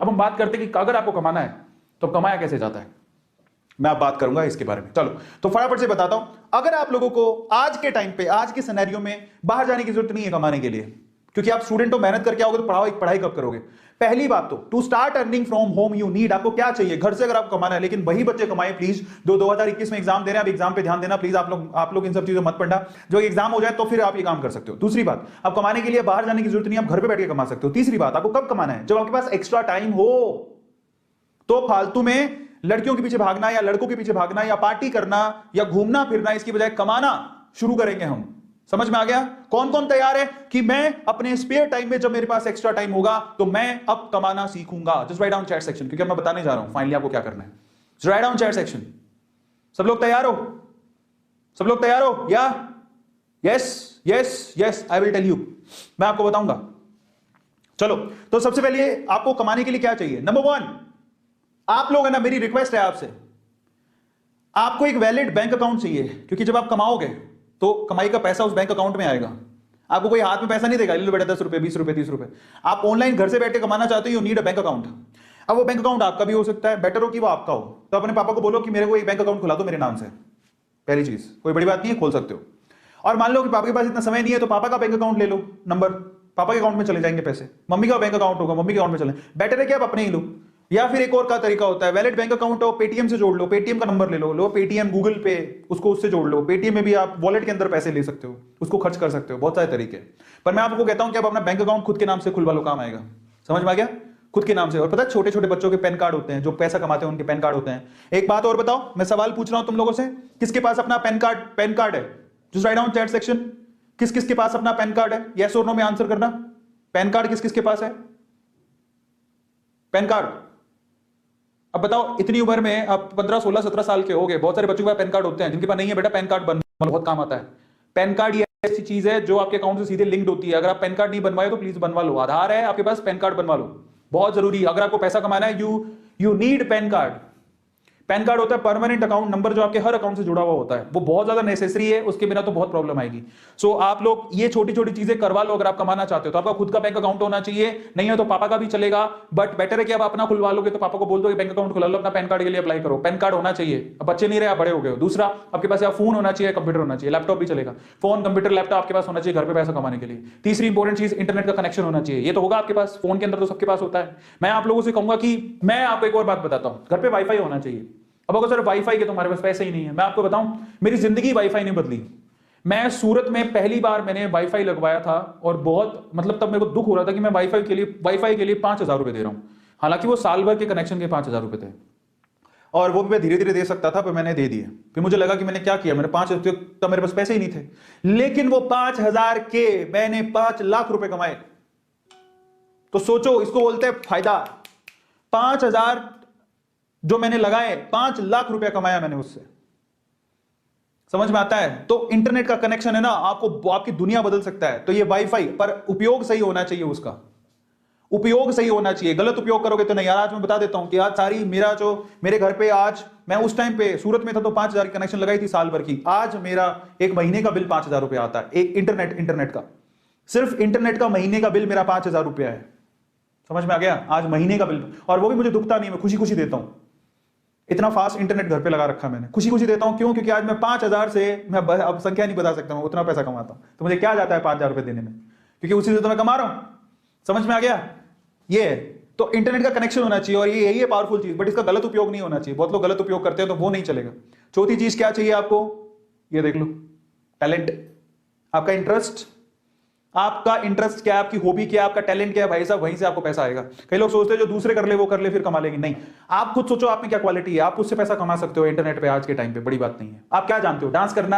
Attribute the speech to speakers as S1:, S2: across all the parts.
S1: अब हम बात करते हैं कि अगर आपको कमाना है तो कमाया कैसे जाता है, मैं अब बात करूंगा इसके बारे में। चलो तो फटाफट से बताता हूं। अगर आप लोगों को आज के टाइम पे, आज के सिनेरियो में बाहर जाने की जरूरत नहीं है कमाने के लिए, क्योंकि आप स्टूडेंट हो, मेहनत करके आओगे तो पढ़ाई कब करोगे। पहली बात तो to start earning from home you need, आपको क्या चाहिए घर से अगर आपको कमाना है, लेकिन वही बच्चे कमाएं प्लीज। 2021 में एग्जाम दे रहे हैं, अब एग्जाम पे ध्यान देना प्लीज। आप लोग इन सब चीजों मत पढ़ना, जो एग्जाम हो जाए तो फिर आप ये काम कर सकते हो। दूसरी बात, अब कमाने के लिए बाहर जाने की जरूरत नहीं, आप घर पे बैठ के कमा सकते हो। तीसरी बात, आपको कब कमाना है, जब आपके पास एक्स्ट्रा टाइम हो। तो फालतू में लड़कियों के पीछे भागना या लड़कों के पीछे भागना या पार्टी करना या घूमना फिरना, इसकी बजाय कमाना शुरू करेंगे हम। समझ में आ गया? कौन कौन तैयार है कि मैं अपने स्पेयर टाइम में, जब मेरे पास एक्स्ट्रा टाइम होगा तो मैं अब कमाना सीखूंगा? Just write down chat section, क्योंकि मैं बताने जा रहा हूं फाइनली आपको क्या करना है। Just write down chat section. सब लोग तैयार हो? सब लोग तैयार हो? या yes yes yes, I will tell you, मैं आपको बताऊंगा। चलो तो सबसे पहले आपको कमाने के लिए क्या चाहिए। नंबर 1, आप लोग है ना, मेरी रिक्वेस्ट है आपसे, आपको एक वैलिड बैंक अकाउंट चाहिए, क्योंकि जब आप कमाओगे तो कमाई का पैसा उस बैंक अकाउंट में आएगा। आपको कोई हाथ में पैसा नहीं देगा, ले लो बेटा 10 रुपए 20 रुपए 30 रुपए। आप ऑनलाइन घर से बैठ के कमाना चाहते हो, you need a bank account. अब वो बैंक अकाउंट आपका भी हो सकता है, बेटर हो कि वो आपका हो। तो अपने पापा को बोलो कि मेरे को एक बैंक अकाउंट खुला दो मेरे नाम से। पहली चीज, कोई बड़ी बात नहीं है, खोल सकते हो। और मान लो कि पापा के पास इतना समय नहीं है, तो पापा का बैंक अकाउंट ले लो, नंबर पापा के अकाउंट में चले जाएंगे पैसे। मम्मी का बैंक अकाउंट होगा, मम्मी के अकाउंट में चले, बेटर है कि आप अपने ही लो। या फिर एक और का तरीका होता है, वैलिड बैंक अकाउंट हो, पेटीएम से जोड़ लो, पेटीएम का नंबर ले लो पेटीएम गूगल पे, उसको उससे जोड़ लो। पेटीएम में भी आप वॉलेट के अंदर पैसे ले सकते हो, उसको खर्च कर सकते हो, बहुत सारे तरीके। पर मैं आपको कहता हूं कि आप अपना बैंक अकाउंट खुद के नाम से खुलवा लो, काम आएगा। समझ में आ गया? खुद के नाम से। और पता है, छोटे छोटे बच्चों के पैन कार्ड होते हैं, जो पैसा कमाते हैं उनके पैन कार्ड होते हैं। एक बात और बताओ, मैं सवाल पूछ रहा हूं तुम लोगों से, किसके पास अपना पैन कार्ड है? Just write down chat section, किस किस के पास अपना पैन कार्ड है? यस और नो में आंसर करना। पैन कार्ड किस किस के पास है? Pan card. अब बताओ, इतनी उम्र में आप 15 16 17 साल के हो गए, बहुत सारे बच्चों के पास पैन कार्ड होते हैं, जिनके पास नहीं है बेटा पैन कार्ड बनवा, बहुत काम आता है। पैन कार्ड ये ऐसी चीज है जो आपके अकाउंट से सीधे लिंक्ड होती है। अगर आप पैन कार्ड नहीं बनवाए तो प्लीज बनवा लो। आधार है आपके पास, पैन कार्ड बनवा लो, बहुत जरूरी। अगर आपको पैसा कमाना है, you need pan card. Pan card होता है परमानेंट अकाउंट नंबर, जो आपके हर अकाउंट से जुड़ा हुआ होता है। वो बहुत ज्यादा नेसेसरी है, उसके बिना तो बहुत प्रॉब्लम आएगी। सो आप लोग ये छोटी छोटी चीजें करवा लो। अगर आप कमाना चाहते हो तो आपका खुद का बैंक अकाउंट होना चाहिए, नहीं है तो पापा का भी चलेगा, बट बेटर है कि आप अपना खुलवा लोगे तो पापा को बोल दो कि बैंक अकाउंट खुला लो, अपना पैन कार्ड के लिए अप्लाई करो। पैन कार्ड होना चाहिए। अब बच्चे नहीं रहे, आप बड़े हो गए हो। दूसरा, आपके पास फोन होना चाहिए, कंप्यूटर होना चाहिए, लैपटॉप भी चलेगा। फोन, कंप्यूटर, लैपटॉप आपके पास होना चाहिए घर पे पैसा कमाने के लिए। तीसरी इंपॉर्टेंट चीज, इंटरनेट का कनेक्शन होना चाहिए। ये तो होगा आपके पास, फोन के अंदर तो सबके पास होता है। मैं आप लोगों से कहूंगा कि मैं आपको एक और बात बताता हूं, घर पे वाईफाई होना चाहिए। अब अगर सर वाईफाई के तुम्हारे पास पैसे ही नहीं है, मैं आपको बताऊं, मेरी जिंदगी वाईफाई ने बदली। मैं सूरत में पहली बार मैंने वाईफाई लगवाया था, और बहुत मतलब तब मेरे को दुख हो रहा था कि मैं वाईफाई के लिए 5,000 रुपए दे रहा हूं। हालांकि वो साल भर के कनेक्शन के 5,000 रुपए थे, और वो भी मैं धीरे धीरे दे सकता था, पर मैंने दे दिए। फिर मुझे लगा कि मैंने क्या किया, मैंने 5,000, तब मेरे पास पैसे ही नहीं थे, लेकिन वो 5,000 के मैंने 5 लाख रुपए कमाए। तो सोचो, इसको बोलते हैं फायदा। 5,000 जो मैंने लगाए, 5 लाख रुपया कमाया मैंने उससे। समझ में आता है? तो इंटरनेट का कनेक्शन है ना, आपकी दुनिया बदल सकता है। तो ये वाईफाई, पर उपयोग सही होना चाहिए, उसका उपयोग सही होना चाहिए। गलत उपयोग करोगे तो नहीं। यार आज मैं बता देता हूं कि आज मेरे घर पे, आज मैं उस टाइम पे सूरत में था तो 5,000 की कनेक्शन लगाई थी साल भर की। आज मेरा एक महीने का बिल 5,000 रुपया आता है, एक इंटरनेट का, सिर्फ इंटरनेट का महीने का बिल मेरा 5,000 रुपया है। समझ में आ गया? आज महीने का बिल, और वो भी मुझे दुखता नहीं, मैं खुशी खुशी देता हूं। इतना फास्ट इंटरनेट घर पे लगा रखा मैंने, खुशी खुशी देता हूं। क्यों? क्योंकि आज मैं 5,000 से, मैं अब संख्या नहीं बता सकता, मैं उतना पैसा कमाता हूं। तो मुझे क्या जाता है 5,000 रुपए देने में, क्योंकि उसी से तो मैं कमा रहा हूं। समझ में आ गया? ये तो इंटरनेट का कनेक्शन होना चाहिए, और ये यही है पावरफुल चीज, बट इसका गलत उपयोग नहीं होना चाहिए। बहुत लोग गलत उपयोग करते हैं, तो वो नहीं चलेगा। चौथी चीज क्या चाहिए आपको, ये देख लो, टैलेंट। आपका इंटरेस्ट, आपका इंटरेस्ट क्या है, आपकी हॉबी क्या है, आपका टैलेंट क्या है, भाई साहब, वहीं से आपको पैसा आएगा। कई लोग सोचते हैं जो दूसरे कर ले वो कर ले फिर कमा लेंगे, नहीं। आप खुद सोचो आप में क्या क्वालिटी है, आप उससे पैसा कमा सकते हो इंटरनेट पे आज के टाइम पे, बड़ी बात नहीं है। आप क्या जानते हो? डांस करना,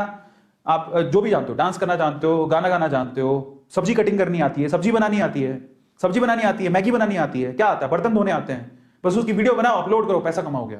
S1: आप जो भी जानते हो, डांस करना जानते हो, गाना गाना जानते हो, सब्जी कटिंग करनी आती है, सब्जी बनानी आती है, मैगी बनानी आती है, क्या आता है? बर्तन धोने आते हैं, बस उसकी वीडियो बनाओ, अपलोड करो, पैसा कमाओगे।